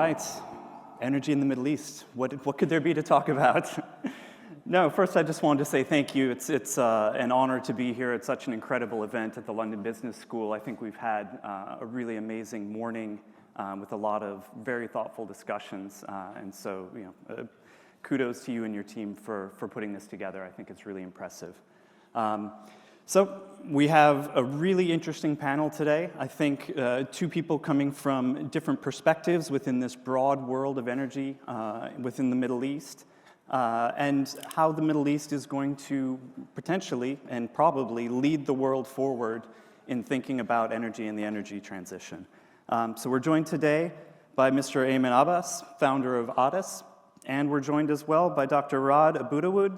right, energy in the Middle East. What could there be to talk about? No, first I just wanted to say thank you. It's an honor to be here at such an incredible event at the London Business School. I think we've had a really amazing morning with a lot of very thoughtful discussions. And so, kudos to you and your team for putting this together. I think it's really impressive. So we have a really interesting panel today. I think two people coming from different perspectives within this broad world of energy within the Middle East, and how the Middle East is going to potentially and probably lead the world forward in thinking about energy and the energy transition. So we're joined today by Mr. Ayman Abbas, founder of ADES, and we're joined as well by Dr. Rad Abudawood,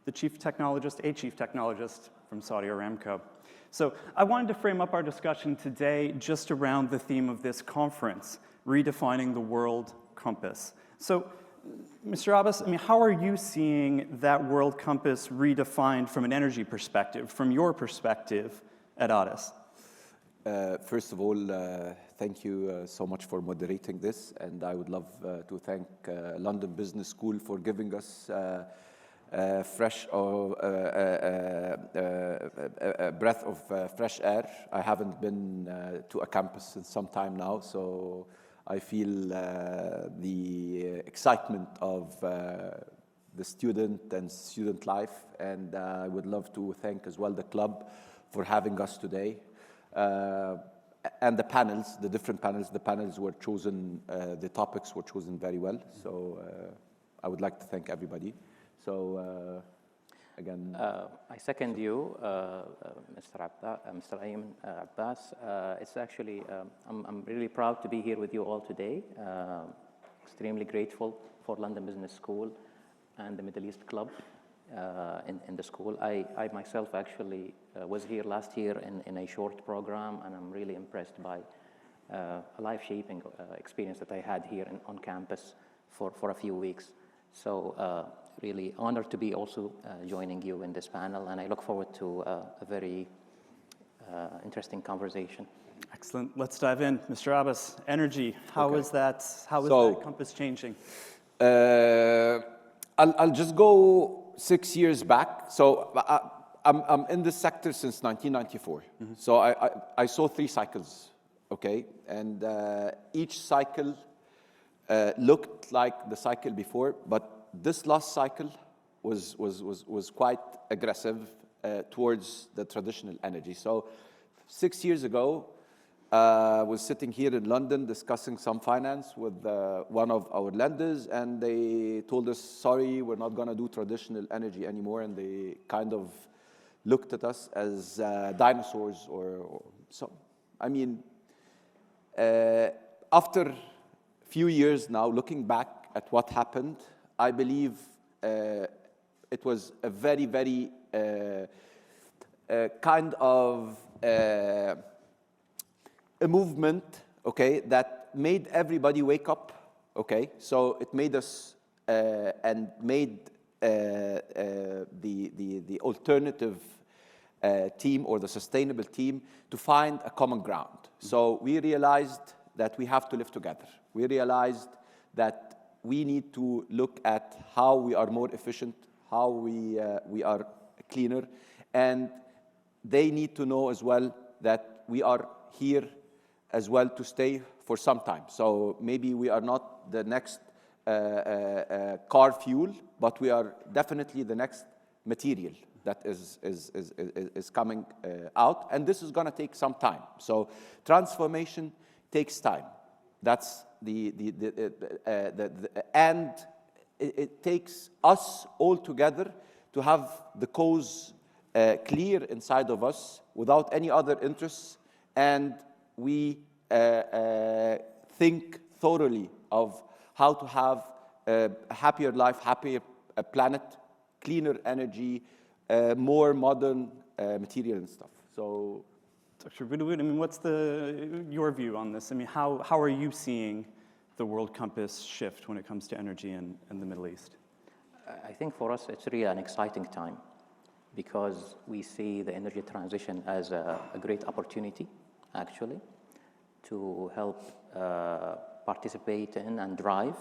the chief technologist from Saudi Aramco. So I wanted to frame up our discussion today just around the theme of this conference, Redefining the World Compass. So, Mr. Abbas, how are you seeing that world compass redefined from an energy perspective, from your perspective at ADES? First of all, thank you so much for moderating this, and I would love to thank London Business School for giving us fresh breath of fresh air. I haven't been to a campus in some time now, so I feel the excitement of the student and student life, and I would love to thank as well the club for having us today. And the panels, the different panels, the panels were chosen, the topics were chosen very well, so I would like to thank everybody. So, again... I second you, Mr. Ayman Abbas. It's actually, I'm really proud to be here with you all today. Extremely grateful for London Business School and the Middle East Club in the school. I myself actually was here last year in a short program, and I'm really impressed by a life-shaping experience that I had here on campus for a few weeks. So really honored to be also joining you in this panel, and I look forward to a very interesting conversation. Excellent. Let's dive in. Mr. Abbas, energy, how is that compass changing? I'll just go 6 years back. So I'm in this sector since 1994. Mm-hmm. So I saw 3 cycles, okay? And each cycle looked like the cycle before, but this last cycle was quite aggressive towards the traditional energy. So 6 years ago, I was sitting here in London discussing some finance with one of our lenders, and they told us, sorry, we're not going to do traditional energy anymore, and they kind of looked at us as dinosaurs or so. I mean, after few years now, looking back at what happened, I believe it was a very, very kind of a movement, okay, that made everybody wake up, okay? So it made us and made the alternative team or the sustainable team to find a common ground. Mm-hmm. So we realized that we have to live together. We realized that we need to look at how we are more efficient, how we are cleaner, and they need to know as well that we are here as well to stay for some time. So maybe we are not the next car fuel, but we are definitely the next material that is coming out, and this is going to take some time. So transformation takes time. That's and it takes us all together to have the cause clear inside of us without any other interests, and we think thoroughly of how to have a happier life, happier planet, cleaner energy, more modern material and stuff. So, Dr. Abudawood, what's your view on this? How are you seeing the world compass shift when it comes to energy in the Middle East? I think for us it's really an exciting time because we see the energy transition as a great opportunity, actually, to help participate in and drive,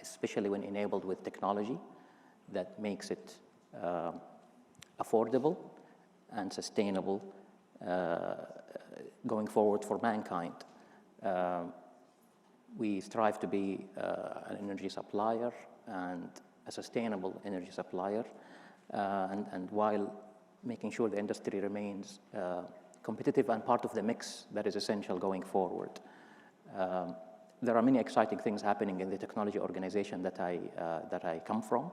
especially when enabled with technology that makes it affordable and sustainable going forward for mankind. We strive to be an energy supplier and a sustainable energy supplier, and while making sure the industry remains competitive and part of the mix that is essential going forward. There are many exciting things happening in the technology organization that I come from,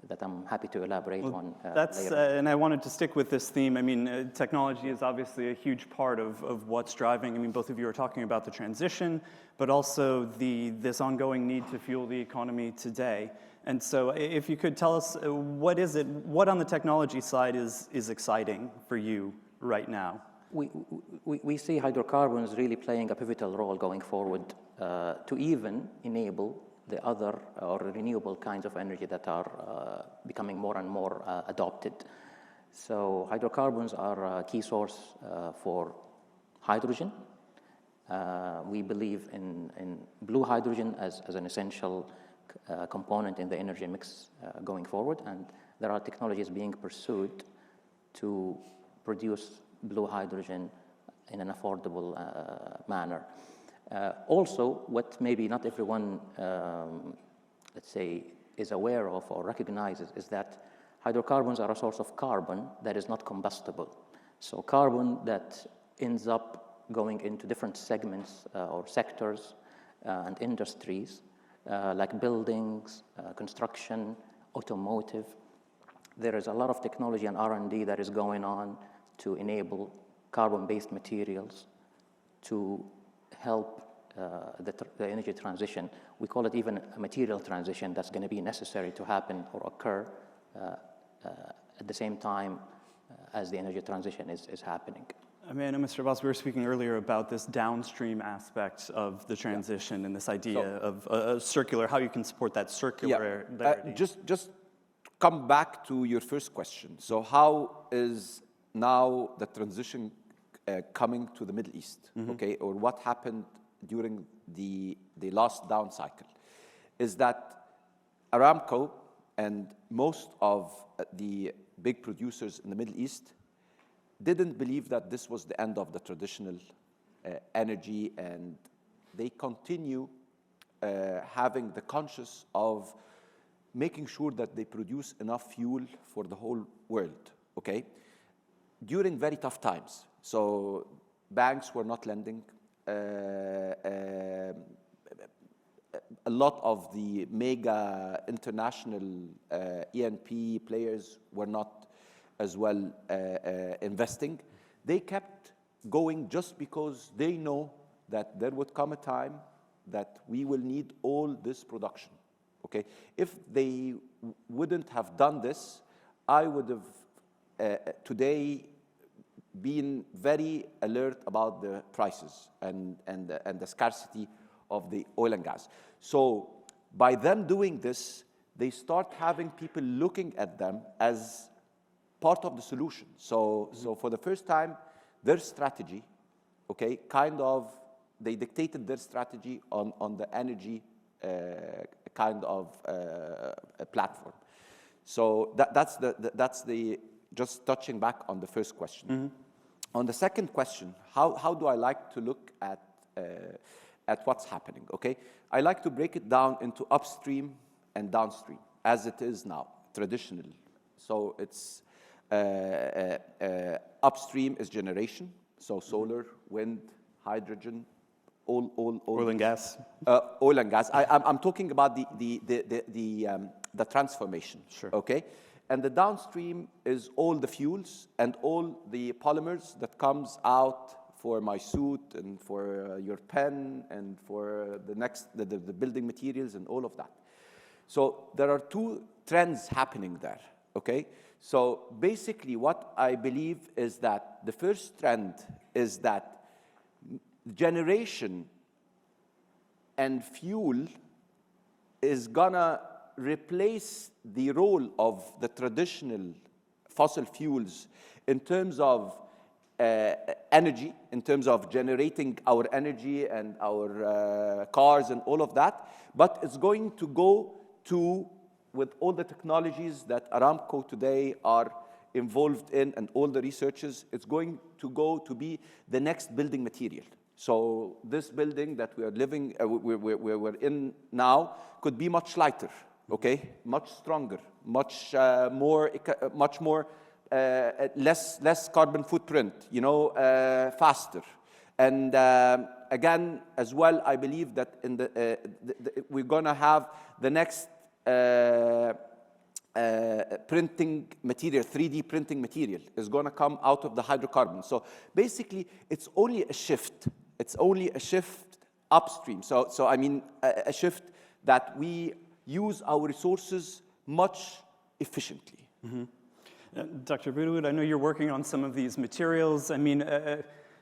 that I'm happy to elaborate on later. And I wanted to stick with this theme. I mean, technology is obviously a huge part of what's driving. I mean, both of you are talking about the transition, but also this ongoing need to fuel the economy today. And so if you could tell us, what on the technology side is exciting for you right now? We see hydrocarbons really playing a pivotal role going forward to even enable the other or renewable kinds of energy that are becoming more and more adopted. So hydrocarbons are a key source for hydrogen. We believe in blue hydrogen as an essential component in the energy mix going forward, and there are technologies being pursued to produce blue hydrogen in an affordable manner. Also, what maybe not everyone, let's say, is aware of or recognizes is that hydrocarbons are a source of carbon that is not combustible. So carbon that ends up going into different segments or sectors and industries like buildings, construction, automotive. There is a lot of technology and R&D that is going on to enable carbon-based materials to help the energy transition. We call it even a material transition that's going to be necessary to happen or occur at the same time as the energy transition is happening. I mean, Mr. Abbas, we were speaking earlier about this downstream aspect of the transition and this idea of circular, how you can support that circular. Just come back to your first question. So how is now the transition coming to the Middle East, okay, or what happened during the last down cycle, is that Aramco and most of the big producers in the Middle East didn't believe that this was the end of the traditional energy, and they continue having the conscience of making sure that they produce enough fuel for the whole world, okay, during very tough times. So banks were not lending. A lot of the mega international E&P players were not as well investing. They kept going just because they know that there would come a time that we will need all this production, okay? If they wouldn't have done this, I would have today been very alert about the prices and the scarcity of the oil and gas. So by them doing this, they start having people looking at them as part of the solution. So for the first time, their strategy, okay, kind of, they dictated their strategy on the energy kind of platform. So that's the just touching back on the first question. On the second question, how do I like to look at what's happening, okay? I like to break it down into upstream and downstream, as it is now, traditionally. So it's upstream is generation, so solar, wind, hydrogen, oil and gas. Oil and gas. I'm talking about the transformation. Sure. Okay, and the downstream is all the fuels and all the polymers that comes out for my suit and for your pen and for the building materials and all of that. So there are two trends happening there. Okay, so basically what I believe is that the first trend is that generation and fuel is gonna replace the role of the traditional fossil fuels in terms of energy in terms of generating our energy and our cars and all of that, but it's going to go to, with all the technologies that Aramco today are involved in and all the researchers, it's going to go to be the next building material. So this building that we are living, we're in now, could be much lighter, okay, much stronger, much more, less carbon footprint, you know, faster. And again, as well, I believe that in we're going to have the next printing material, 3D printing material is going to come out of the hydrocarbons. So basically, it's only a shift. It's only a shift upstream. So I mean, a shift that we use our resources much efficiently. Mm-hmm. Dr. Budwood, I know you're working on some of these materials. I mean,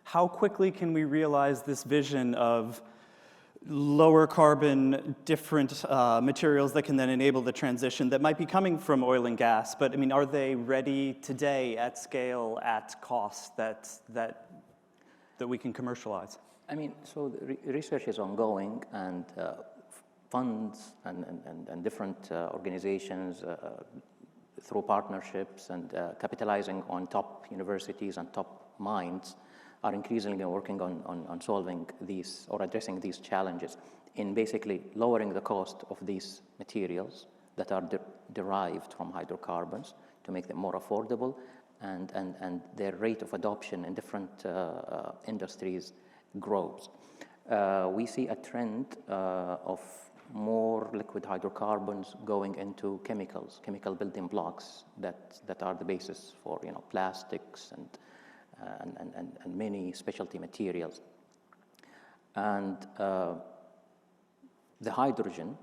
how quickly can we realize this vision of lower carbon, different materials that can then enable the transition that might be coming from oil and gas? But I mean, are they ready today at scale, at cost, that we can commercialize? I mean, so the research is ongoing, and funds and different organizations through partnerships and capitalizing on top universities and top minds are increasingly working on solving these or addressing these challenges in basically lowering the cost of these materials that are derived from hydrocarbons to make them more affordable, and their rate of adoption in different industries grows. We see a trend of more liquid hydrocarbons going into chemicals, chemical building blocks that are the basis for, you know, plastics and many specialty materials. And the hydrogen,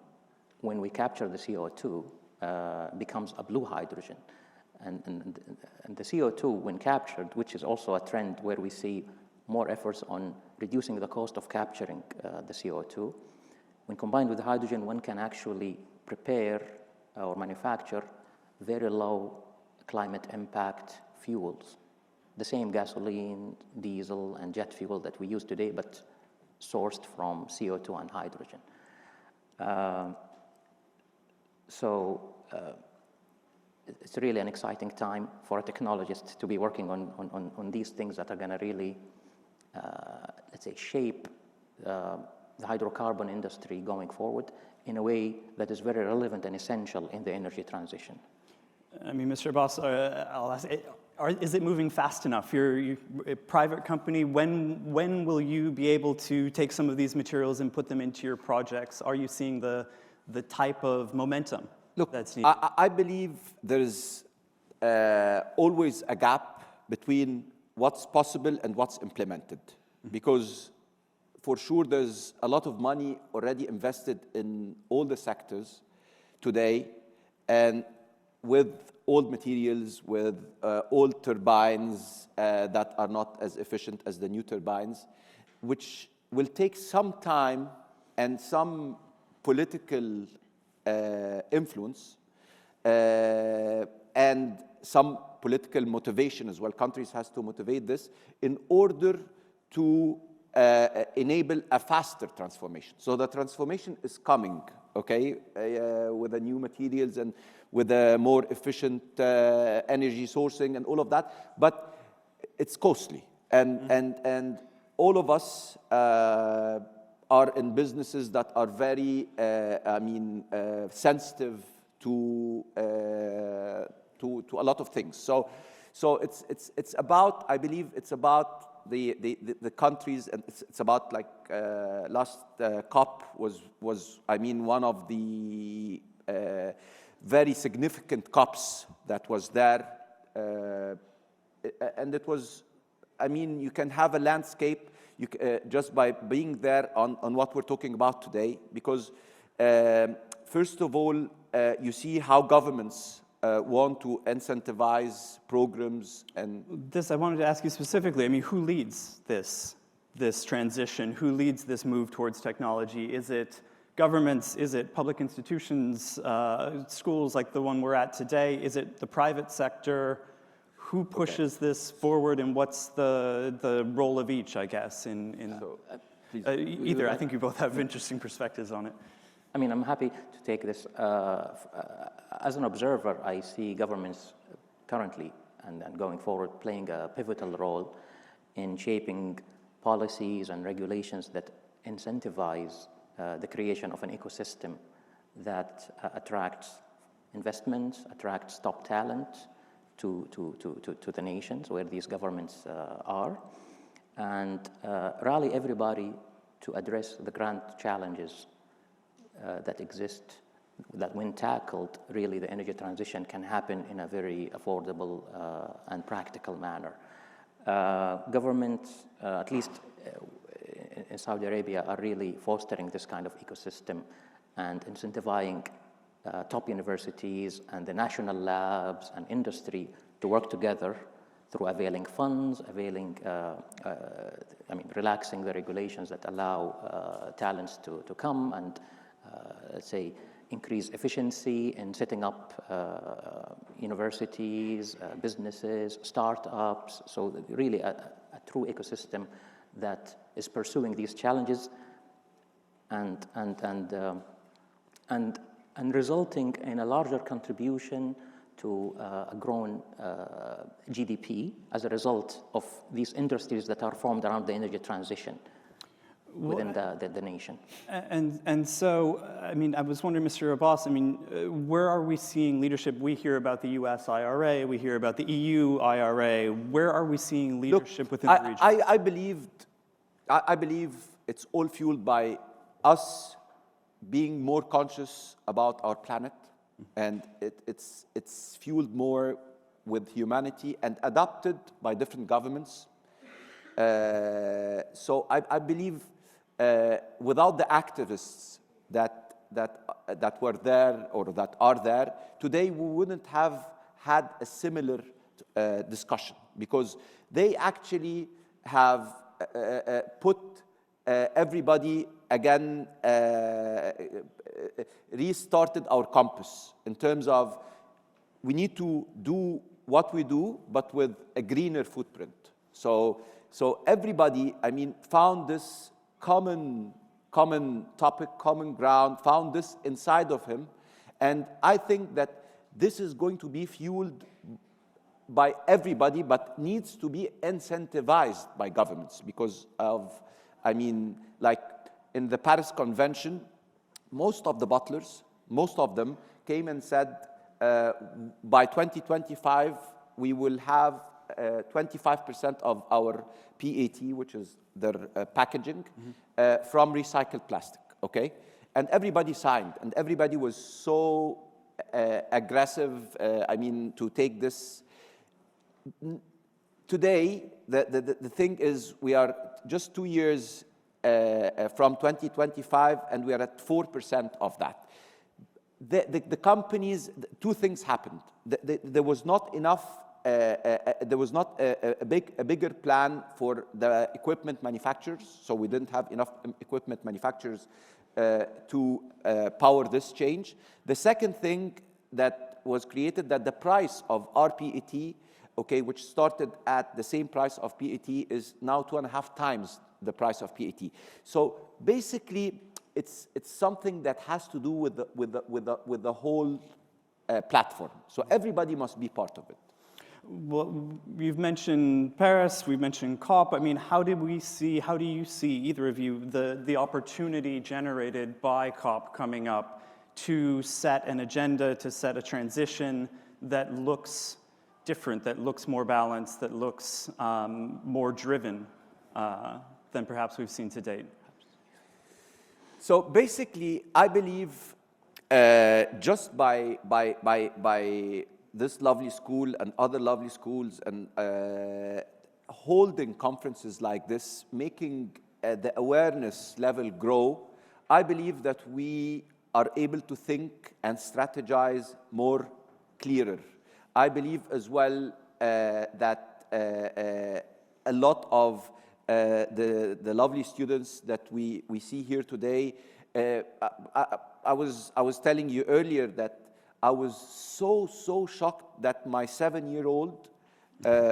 when we capture the CO2, becomes a blue hydrogen. And the CO2, when captured, which is also a trend where we see more efforts on reducing the cost of capturing the CO2, when combined with the hydrogen, one can actually prepare or manufacture very low climate impact fuels. The same gasoline, diesel, and jet fuel that we use today, but sourced from CO2 and hydrogen. It's really an exciting time for a technologist to be working on these things that are going to really, let's say, shape the hydrocarbon industry going forward in a way that is very relevant and essential in the energy transition. I mean, Mr. Abbas, I'll ask, is it moving fast enough? You're a private company. When will you be able to take some of these materials and put them into your projects? Are you seeing the type of momentum that's needed? I believe there is always a gap between what's possible and what's implemented. Because for sure, there's a lot of money already invested in all the sectors today, and with old materials, with old turbines that are not as efficient as the new turbines, which will take some time and some political influence and some political motivation as well. Countries has to motivate this in order to enable a faster transformation. So the transformation is coming, okay, with the new materials and with a more efficient energy sourcing and all of that, but it's costly. And all of us are in businesses that are very, sensitive to a lot of things. So it's about, I believe, it's about the countries, and it's about like last COP was one of the very significant COPs that was there, and it was, you can have a landscape just by being there on what we're talking about today, because first of all, you see how governments want to incentivize programs. And this, I wanted to ask you specifically, who leads this transition? Who leads this move towards technology? Is it governments? Is it public institutions, schools like the one we're at today? Is it the private sector? Who pushes this forward, and what's the role of each, I guess, in So, please. either? I think you both have interesting perspectives on it. I mean, I'm happy to take this. As an observer, I see governments currently and going forward playing a pivotal role in shaping policies and regulations that incentivize the creation of an ecosystem that attracts investments, attracts top talent to the nations where these governments are, and rally everybody to address the grand challenges that exist, that when tackled, really the energy transition can happen in a very affordable and practical manner. Governments, at least in Saudi Arabia, are really fostering this kind of ecosystem and incentivizing top universities and the national labs and industry to work together through availing funds, relaxing the regulations that allow talents to come and, let's say, increase efficiency in setting up universities, businesses, startups. So really a true ecosystem that is pursuing these challenges and resulting in a larger contribution to a growing GDP as a result of these industries that are formed around the energy transition within the nation. And so, I mean, I was wondering, Mr. Abbas, I mean, where are we seeing leadership? We hear about the US IRA, we hear about the EU IRA. Where are we seeing leadership within the region? I believe it's all fueled by us being more conscious about our planet, and it's fueled more with humanity and adopted by different governments. So I believe without the activists that were there or that are there today, we wouldn't have had a similar discussion, because they actually have put everybody again, restarted our compass in terms of we need to do what we do, but with a greener footprint. So everybody, I mean, found this common topic, common ground, found this inside of him. And I think that this is going to be fueled by everybody, but needs to be incentivized by governments because of, I mean, like in the Paris Convention, most of the bottlers, most of them came and said, by 2025, we will have 25% of our PET, which is their packaging, from recycled plastic, okay? And everybody signed, and everybody was so aggressive, I mean, to take this. Today, the thing is, we are just 2 years from 2025, and we are at 4% of that. The companies, two things happened. There was not enough, there was not a bigger plan for the equipment manufacturers, so we didn't have enough equipment manufacturers to power this change. The second thing that was created, that the price of our PET, okay, which started at the same price of PET, is now 2.5 times the price of PET. So basically, it's something that has to do with the whole platform. So everybody must be part of it. Well, you've mentioned Paris, we've mentioned COP. I mean, how do you see, either of you, the opportunity generated by COP coming up to set an agenda, to set a transition that looks different, that looks more balanced, that looks more driven than perhaps we've seen to date? So basically, I believe just by this lovely school and other lovely schools and holding conferences like this, making the awareness level grow, I believe that we are able to think and strategize more clearer. I believe as well that a lot of the lovely students that we see here today, I was telling you earlier that I was so shocked that my 7-year-old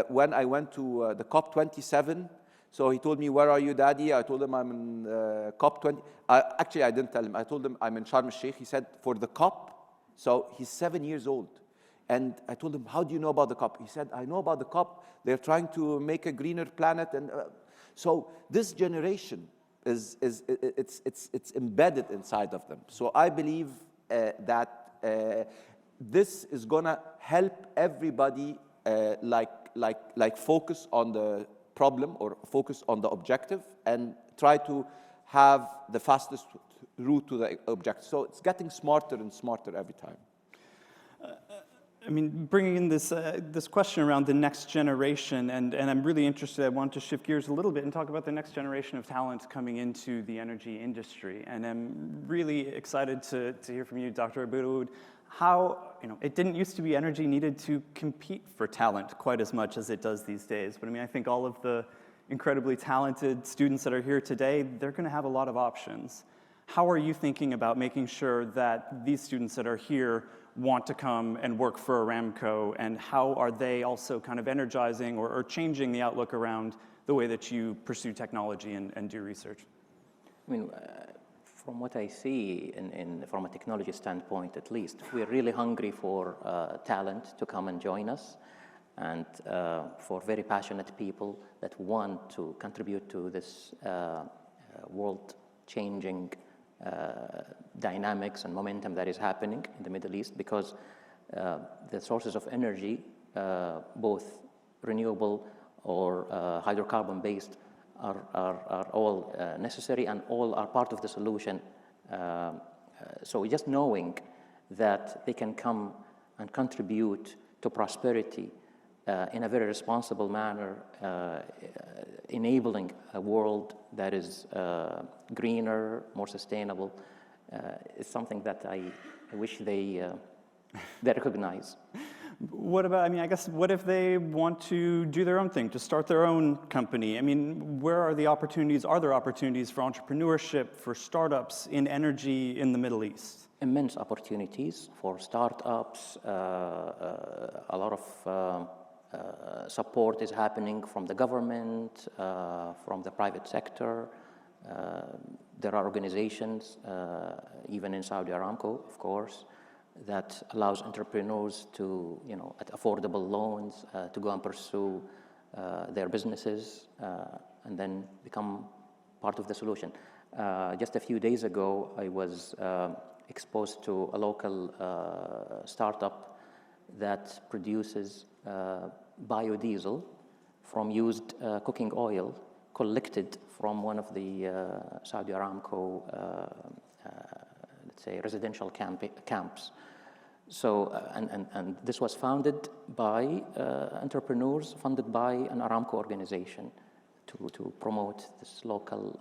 when I went to the COP27. So he told me, where are you, Daddy? I told him I'm in COP20. Actually, I didn't tell him. I told him I'm in Sharm el-Sheikh. He said, for the COP. So he's 7 years old. And I told him, how do you know about the COP? He said, I know about the COP. They're trying to make a greener planet. And so this generation, it's embedded inside of them. So I believe that this is going to help everybody like focus on the problem or focus on the objective and try to have the fastest route to the objective. So it's getting smarter and smarter every time. I mean, bringing in this question around the next generation, and I'm really interested, I want to shift gears a little bit and talk about the next generation of talent coming into the energy industry. And I'm really excited to hear from you, Dr. Aboud, how, it didn't used to be energy needed to compete for talent quite as much as it does these days. But I mean, I think all of the incredibly talented students that are here today, they're going to have a lot of options. How are you thinking about making sure that these students that are here want to come and work for Aramco, and how are they also kind of energizing or changing the outlook around the way that you pursue technology and do research? I mean, from what I see, from a technology standpoint at least, we're really hungry for talent to come and join us, and for very passionate people that want to contribute to this world-changing dynamics and momentum that is happening in the Middle East, because the sources of energy, both renewable or hydrocarbon-based, are all necessary and all are part of the solution. So just knowing that they can come and contribute to prosperity in a very responsible manner, enabling a world that is greener, more sustainable, is something that I wish they recognize. What about, I mean, I guess, what if they want to do their own thing, to start their own company? I mean, where are the opportunities? Are there opportunities for entrepreneurship, for startups in energy in the Middle East? Immense opportunities for startups. A lot of support is happening from the government, from the private sector. There are organizations, even in Saudi Aramco, of course, that allows entrepreneurs to, at affordable loans, to go and pursue their businesses and then become part of the solution. Just a few days ago, I was exposed to a local startup that produces biodiesel from used cooking oil collected from one of the Saudi Aramco, let's say, residential camps. So, and this was founded by entrepreneurs, funded by an Aramco organization to promote this local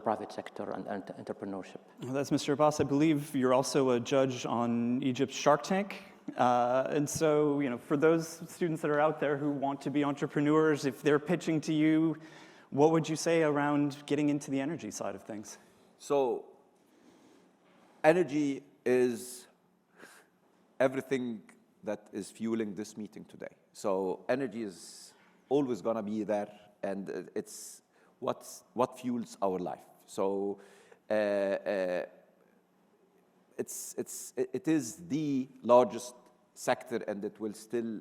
private sector and entrepreneurship. Well, that's Mr. Abbas. I believe you're also a judge on Egypt's Shark Tank. And so, for those students that are out there who want to be entrepreneurs, if they're pitching to you, what would you say around getting into the energy side of things? So, energy is everything that is fueling this meeting today. So, energy is always going to be there, and it's what fuels our life. So, it is the largest sector, and it will still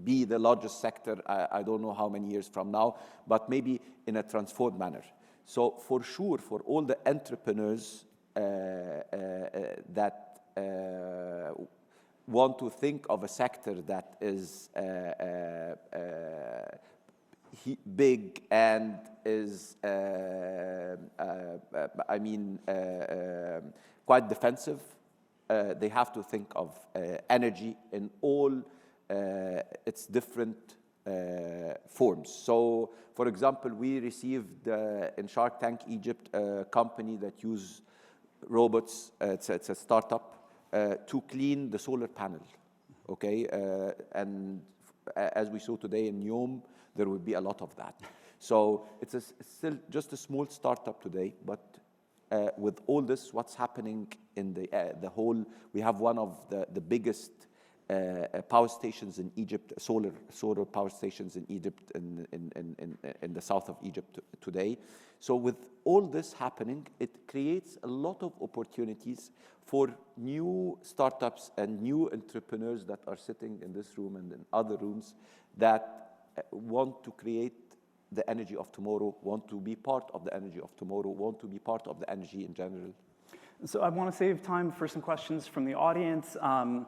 be the largest sector. I don't know how many years from now, but maybe in a transformed manner. So for sure, for all the entrepreneurs that want to think of a sector that is big and is, quite defensive, they have to think of energy in all its different forms. So, for example, we received in Shark Tank Egypt a company that use robots. It's a startup to clean the solar panel. Okay, and as we saw today in Yom, there will be a lot of that. So it's still just a small startup today, but with all this, what's happening in the whole, we have one of the biggest power stations in Egypt, solar power stations in Egypt, in the south of Egypt today. So with all this happening, it creates a lot of opportunities for new startups and new entrepreneurs that are sitting in this room and in other rooms that want to create the energy of tomorrow, want to be part of the energy of tomorrow, want to be part of the energy in general. So I want to save time for some questions from the audience. Go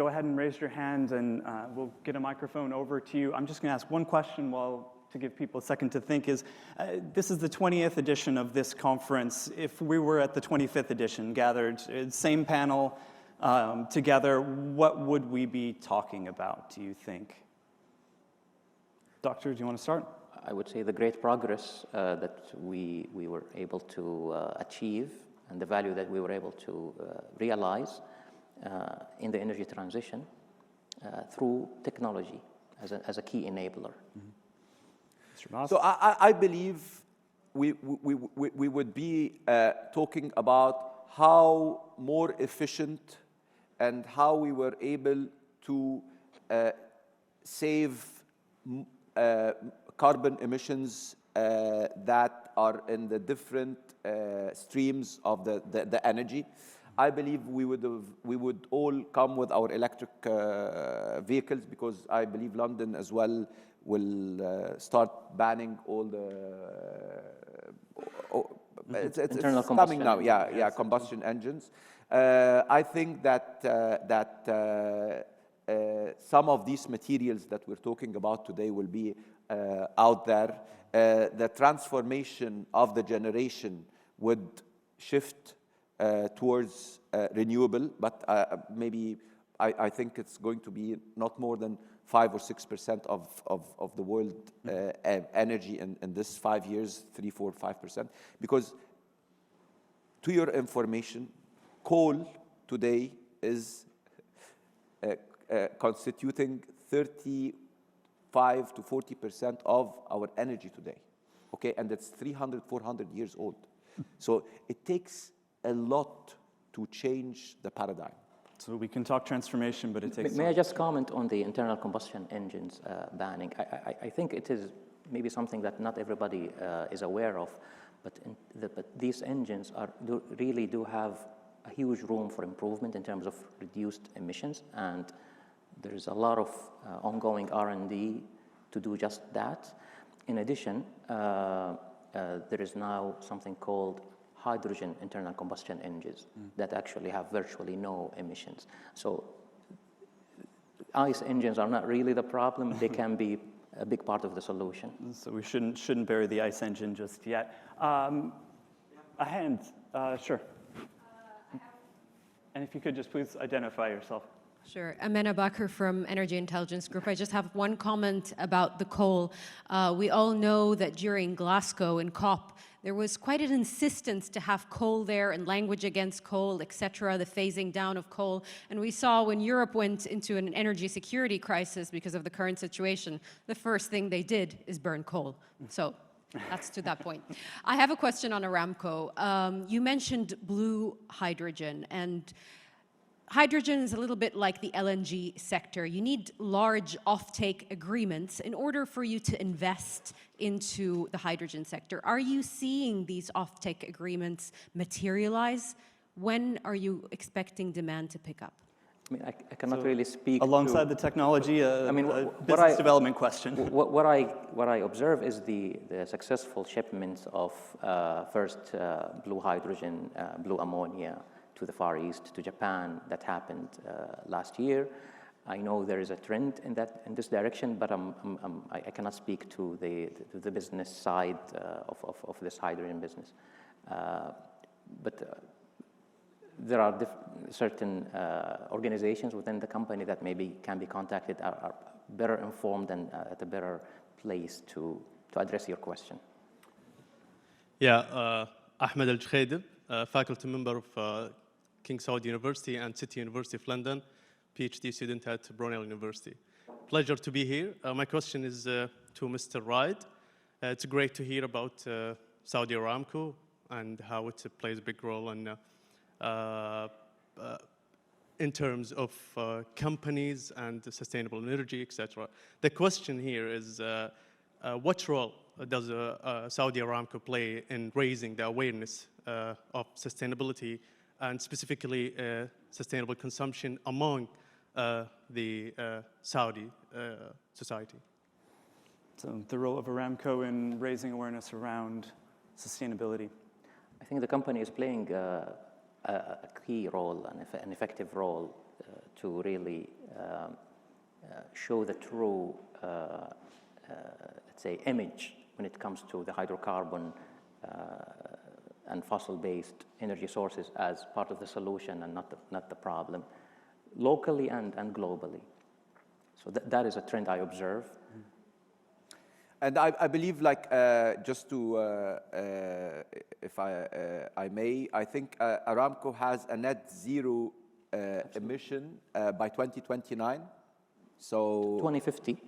ahead and raise your hand, and we'll get a microphone over to you. I'm just going to ask one question to give people a second to think. This is the 20th edition of this conference. If we were at the 25th edition, gathered, same panel together, what would we be talking about, do you think? Doctor, do you want to start? I would say the great progress that we were able to achieve and the value that we were able to realize in the energy transition through technology as a key enabler. Mr. Moss? So I believe we would be talking about how more efficient and how we were able to save carbon emissions that are in the different streams of the energy. I believe we would all come with our electric vehicles, because I believe London as well will start banning all the it's internal coming now. combustion. Yeah, combustion engines. I think that some of these materials that we're talking about today will be out there. The transformation of the generation would shift towards renewable, but maybe I think it's going to be not more than 5 or 6% of the world energy in this 5 years, 3, 4, 5%. Because, to your information, coal today is constituting 35 to 40% of our energy today, okay? And it's 300, 400 years old. So it takes a lot to change the paradigm. So we can talk transformation, but it takes May I just comment on the internal combustion engines banning? I think it is maybe something that not everybody is aware of, but these engines really do have a huge room for improvement in terms of reduced emissions, and there is a lot of ongoing R&D to do just that. In addition, there is now something called hydrogen internal combustion engines that actually have virtually no emissions. So ICE engines are not really the problem. They can be a big part of the solution. So we shouldn't bury the ICE engine just yet. A hand, sure. And if you could just please identify yourself. Sure. Amena Bakr from Energy Intelligence Group. I just have one comment about the coal. We all know that during Glasgow and COP, there was quite an insistence to have coal there and language against coal, etc., the phasing down of coal. And we saw when Europe went into an energy security crisis because of the current situation, the first thing they did is burn coal. So that's to that point. I have a question on Aramco. You mentioned blue hydrogen, and hydrogen is a little bit like the LNG sector. You need large offtake agreements in order for you to invest into the hydrogen sector. Are you seeing these offtake agreements materialize? When are you expecting demand to pick up? I mean, I cannot really speak alongside the technology, business development question. What I observe is the successful shipments of first blue hydrogen, blue ammonia to the Far East, to Japan, that happened last year. I know there is a trend in this direction, but I cannot speak to the business side of this hydrogen business. But there are certain organizations within the company that maybe can be contacted, are better informed and at a better place to address your question. Yeah, Ahmed Al-Jkhaidib, faculty member of King Saud University and City University of London, PhD student at Brunel University. Pleasure to be here. My question is to Mr. Raed. It's great to hear about Saudi Aramco and how it plays a big role in in terms of companies and sustainable energy, etc. The question here is, what role does Saudi Aramco play in raising the awareness of sustainability and specifically sustainable consumption among the Saudi society? So the role of Aramco in raising awareness around sustainability. I think the company is playing a key role, an effective role to really show the true, let's say, image when it comes to the hydrocarbon and fossil-based energy sources as part of the solution and not the problem, locally and globally. So that is a trend I observe. And I believe, like, just to, if I may, I think Aramco has a net zero emission by 2029. So 2050.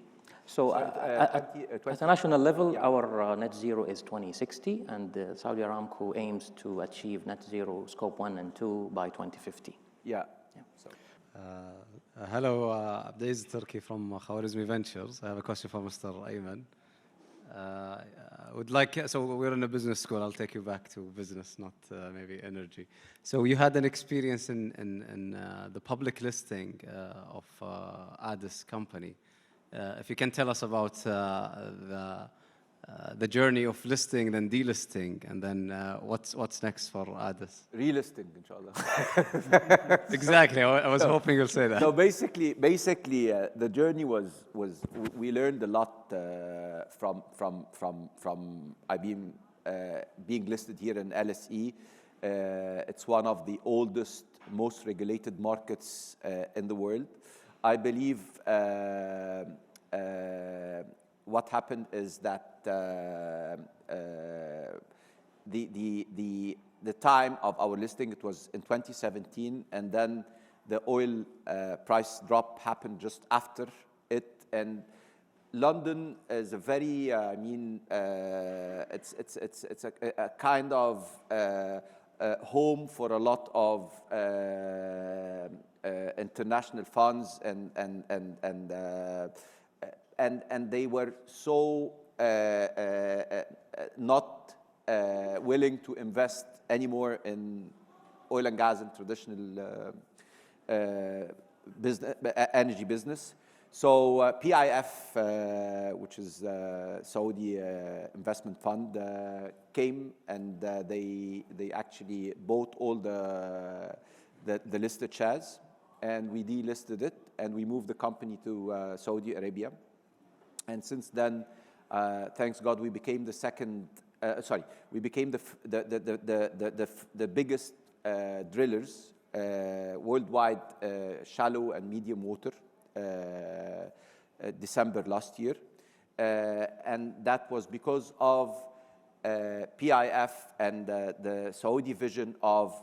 So at a national level, yeah, our net zero is 2060, and Saudi Aramco aims to achieve net zero scope 1 and 2 by 2050. Yeah. So. Hello, Abdelaziz Turki from Khwarizmi Ventures. I have a question for Mr. Ayman. Would like, so we're in a business school. I'll take you back to business, not maybe energy. So you had an experience in the public listing of Addis company. If you can tell us about the journey of listing, then delisting, and then what's next for Addis? Relisting, inshallah. Exactly. I was hoping you'll say that. So basically, the journey was we learned a lot from IBM being listed here in LSE. It's one of the oldest, most regulated markets in the world. I believe what happened is that the time of our listing, it was in 2017, and then the oil price drop happened just after it. And London is a very, it's a kind of home for a lot of international funds, and they were so not willing to invest anymore in oil and gas and traditional energy business. So PIF, which is Saudi investment fund, came and they actually bought all the listed shares, and we delisted it, and we moved the company to Saudi Arabia. And since then, thanks God, we became the second. We became the biggest drillers worldwide, shallow and medium water, December last year, and that was because of PIF and the Saudi vision of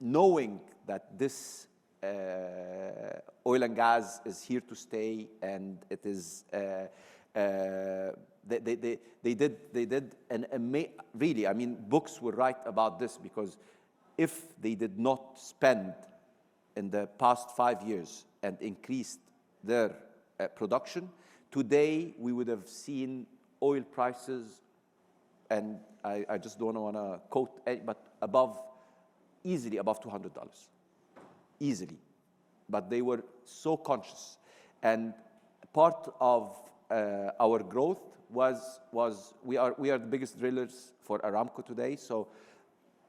knowing that this oil and gas is here to stay, and it is. They did really, I mean, books will write about this, because if they did not spend in the past 5 years and increased their production, today we would have seen oil prices, and I just don't want to quote, but easily above $200, easily. But they were so conscious, and part of our growth was we are the biggest drillers for Aramco today. So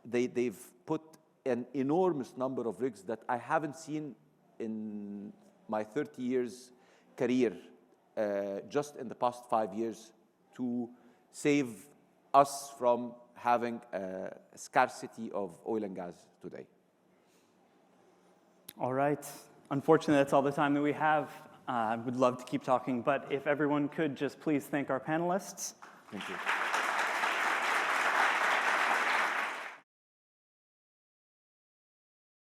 they've put an enormous number of rigs that I haven't seen in my 30 years career, just in the past 5 years, to save us from having a scarcity of oil and gas today. All right. Unfortunately, that's all the time that we have. I would love to keep talking, but if everyone could just please thank our panelists. Thank you.